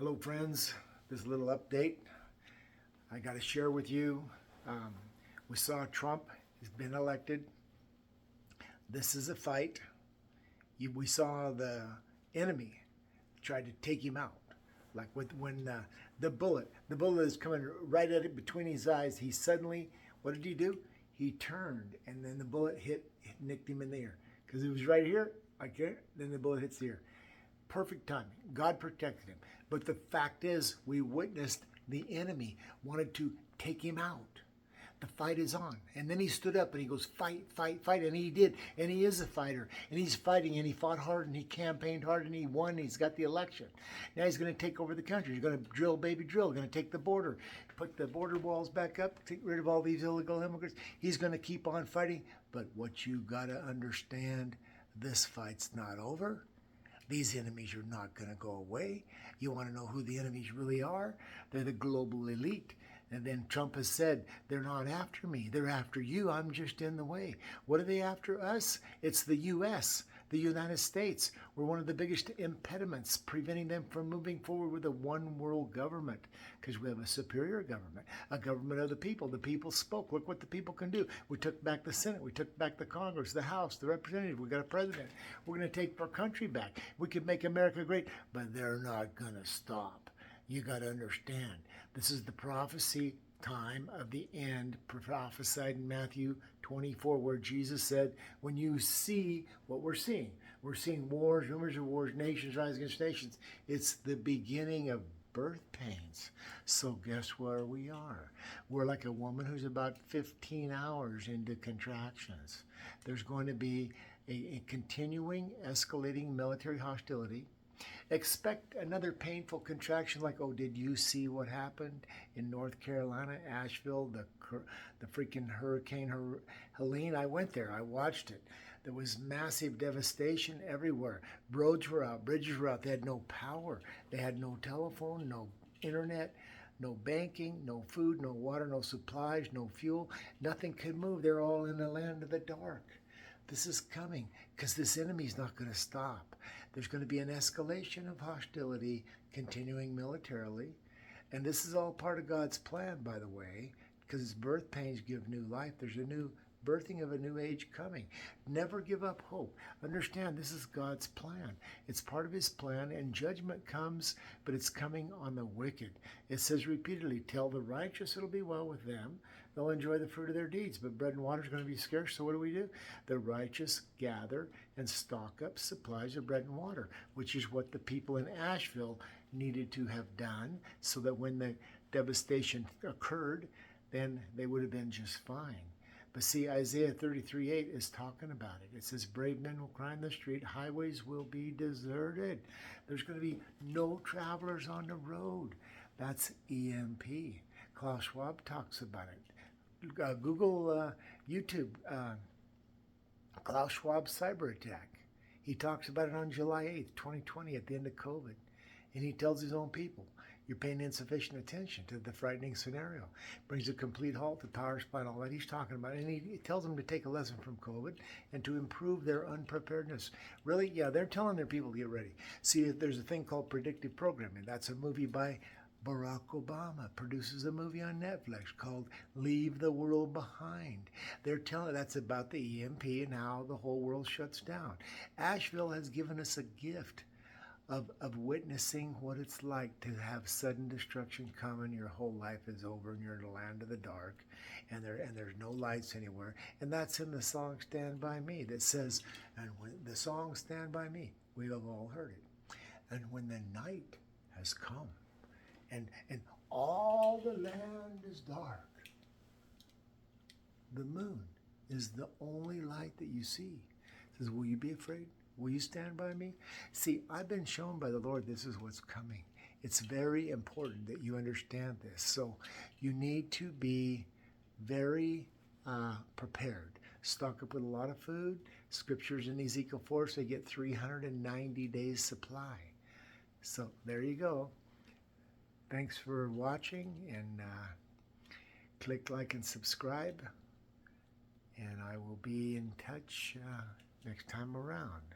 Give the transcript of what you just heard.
Hello friends, this little update I got to share with you. We saw Trump has been elected. This is a fight. We saw the enemy try to take him out. Like when the bullet is coming right at it between his eyes, he suddenly, what did he do? He turned and then the bullet nicked him in the ear. Because it was right here, then the bullet hits the ear. Perfect timing. God protected him. But the fact is, we witnessed the enemy wanted to take him out. The fight is on. And then he stood up and he goes, fight, fight, fight. And he did. And he is a fighter. And he's fighting and he fought hard and he campaigned hard and he won. He's got the election. Now he's going to take over the country. He's going to drill, baby, drill. Going to take the border, put the border walls back up, get rid of all these illegal immigrants. He's going to keep on fighting. But what you got to understand, this fight's not over. These enemies are not going to go away. You want to know who the enemies really are? They're the global elite. And then Trump has said, they're not after me. They're after you. I'm just in the way. What are they after us? It's the U.S., the United States. We're one of the biggest impediments preventing them from moving forward with a one world government, because we have a superior government, a government of the people. The people spoke. Look what the people can do. We took back the Senate. We took back the Congress, the House, the representative. We got a president. We're going to take our country back. We could make America great, but they're not going to stop. You got to understand, this is the prophecy time of the end prophesied in Matthew 24, where Jesus said, when you see what we're seeing wars, rumors of wars, nations rise against nations. It's the beginning of birth pains. So guess where we are? We're like a woman who's about 15 hours into contractions. There's going to be a continuing, escalating military hostility. Expect another painful contraction like, oh, did you see what happened in North Carolina, Asheville, the freaking Hurricane Helene? I went there. I watched it. There was massive devastation everywhere. Roads were out. Bridges were out. They had no power. They had no telephone, no internet, no banking, no food, no water, no supplies, no fuel. Nothing could move. They're all in the land of the dark. This is coming because this enemy's not going to stop. There's going to be an escalation of hostility continuing militarily. And this is all part of God's plan, by the way, because his birth pains give new life. There's a new birthing of a new age coming. Never give up hope. Understand, this is God's plan. It's part of his plan, and judgment comes, but it's coming on the wicked. It says repeatedly, tell the righteous it'll be well with them. They'll enjoy the fruit of their deeds, but bread and water is going to be scarce. So what do? The righteous gather and stock up supplies of bread and water, which is what the people in Asheville needed to have done, so that when the devastation occurred, then they would have been just fine. But see, Isaiah 33:8 is talking about it. It says, brave men will cry in the street, highways will be deserted. There's going to be no travelers on the road. That's EMP. Klaus Schwab talks about it. Google, YouTube, Klaus Schwab cyber attack. He talks about it on July 8th, 2020, at the end of COVID. And he tells his own people, you're paying insufficient attention to the frightening scenario. Brings a complete halt to power supply and all that he's talking about. And he tells them to take a lesson from COVID and to improve their unpreparedness. Really, yeah, they're telling their people to get ready. See, there's a thing called predictive programming. That's a movie by Barack Obama. Produces a movie on Netflix called Leave the World Behind. They're telling, that's about the EMP and how the whole world shuts down. Asheville has given us a gift of witnessing what it's like to have sudden destruction come and your whole life is over and you're in the land of the dark and there's no lights anywhere. And that's in the song Stand By Me that says, and when the song Stand By Me, we have all heard it. And when the night has come and all the land is dark, the moon is the only light that you see. It says, will you be afraid? Will you stand by me? See, I've been shown by the Lord this is what's coming. It's very important that you understand this. So you need to be very prepared. Stock up with a lot of food. Scriptures in Ezekiel 4 say get 390 days supply. So there you go. Thanks for watching, and click like and subscribe. And I will be in touch next time around.